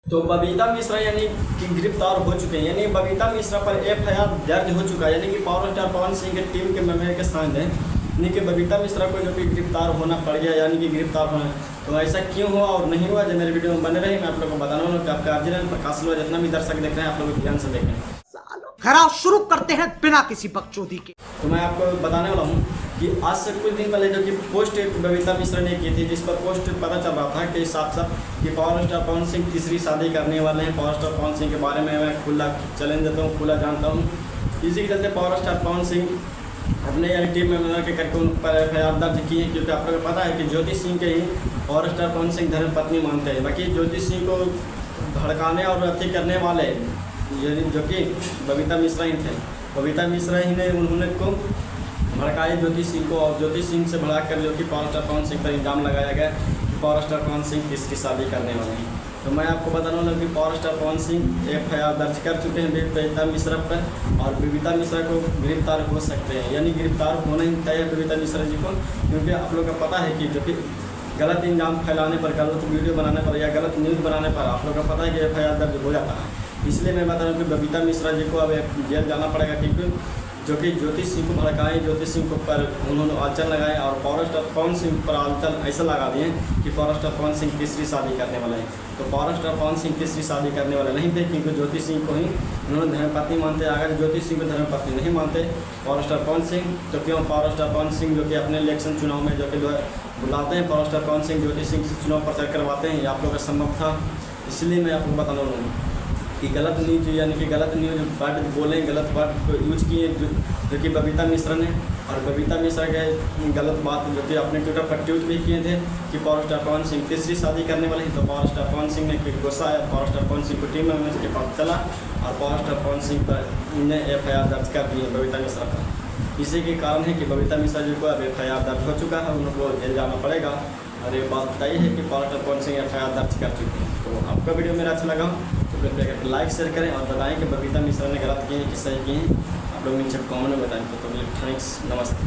तो बबीता मिश्रा यानी कि गिरफ्तार हो चुके हैं, यानी बबीता मिश्रा पर एफआईआर दर्ज हो चुका है, यानी कि पावर स्टार पवन सिंह के टीम के मेंबर के साथ हैं, यानी कि बबीता मिश्रा को जो कि गिरफ्तार होना पड़ गया, यानी कि गिरफ्तार होना। तो ऐसा क्यों हुआ और नहीं हुआ, जो मेरे वीडियो में बने रहे, मैं आप लोग को बताना हूँ कि आपका अर्जुन प्रकाश लोग जितना भी दर्शक देख रहे हैं, आप लोग ध्यान से देखें। खराब शुरू करते हैं बिना किसी बकचोदी के। तो मैं आपको बताने वाला हूँ कि आज से कुछ दिन पहले जो कि पोस्ट एक बबीता मिश्रा ने की थी, जिस पर पोस्ट पता चल रहा था कि साथ साथ कि पावर स्टार पवन सिंह तीसरी शादी करने वाले हैं। पावर स्टार पवन सिंह के बारे में मैं खुला चैलेंज देता हूँ, खुला जानता हूँ। इसी के चलते पावर स्टार पवन सिंह अपने यानी टीम मेंबर के करके उन पर एफआईआर दर्ज की है, क्योंकि आप लोगों को पता है कि ज्योति सिंह के ही पावर स्टार पवन सिंह धर्म पत्नी मानते हैं। बाकी ज्योति सिंह को भड़काने और अति करने वाले जो कि बबीता मिश्रा ही थे। बबीता मिश्रा ही ने उन्होंने को भड़काए ज्योति सिंह को, और ज्योति सिंह से भड़काकर जो कि पावर स्टार पवन सिंह पर इल्ज़ाम लगाया गया कि पावर स्टार पवन सिंह किसकी शादी करने वाले हैं। तो मैं आपको बताने वाला हूँ कि power star Pawan Singh FIR दर्ज कर चुके हैं बबीता मिश्रा पर, और बबीता मिश्रा को गिरफ्तार हो सकते हैं, यानी गिरफ्तार होना ही तय है बबीता मिश्रा जी को, क्योंकि आप लोग को पता है कि जो कि गलत इल्ज़ाम फैलाने पर, गलत वीडियो बनाने पर या गलत न्यूज़ बनाने पर आप लोग को पता है कि एफआईआर दर्ज हो जाता है। इसलिए मैं बता रहा हूँ कि बबीता मिश्रा जी को अब जेल जाना पड़ेगा, क्योंकि जो कि ज्योति सिंह को भड़काएं, ज्योति सिंह को पर उन्होंने आंचल लगाए, और पावर स्टार पवन सिंह पर आंचल ऐसा लगा दिए कि पावर स्टार पवन सिंह तीसरी शादी करने वाले हैं। तो पावर स्टार पवन सिंह तीसरी शादी करने वाले नहीं थे, क्योंकि ज्योति सिंह को ही उन्होंने धर्मपत्नी मानते। अगर ज्योति सिंह को धर्मपत्नी नहीं मानते पावर स्टार पवन सिंह, तो क्यों पावर स्टार पवन सिंह जो कि अपने इलेक्शन चुनाव में जो कि बुलाते हैं, पावर स्टार पवन सिंह ज्योति सिंह से चुनाव प्रचार करवाते हैं, ये आप लोग का संभव था। इसलिए मैं आपको बताना हूँ कि गलत न्यूज, यानी कि गलत न्यूज वर्ड बोले, गलत वर्ड को यूज किए जो कि बबीता मिश्रा ने, और बबीता मिश्रा के गलत बात जो कि अपने ट्विटर पर ट्वीट भी किए थे कि पावर स्टार पवन सिंह तीसरी शादी करने वाले हैं। तो पावर स्टार पवन सिंह ने गुस्सा आया, पावर स्टार पवन सिंह को टीम में के पास चला, और पावर स्टार पवन सिंह पर ने एफआईआर दर्ज कर दी है बबीता मिश्रा पर। इसी के कारण है कि बबीता मिश्रा जी को अब एफआईआर दर्ज हो चुका है, उनको जेल जाना पड़ेगा। और ये बात तय है कि power star Pawan Singh FIR दर्ज कर चुके हैं। तो आपका वीडियो मेरा अच्छा लगा तो कृपया करके लाइक शेयर करें, और बताएं कि बबीता मिश्रा ने गलत किए हैं कि सही किए हैं। आप लोग नीचे कॉमेंट में बताएं। तो थैंक्स, नमस्ते।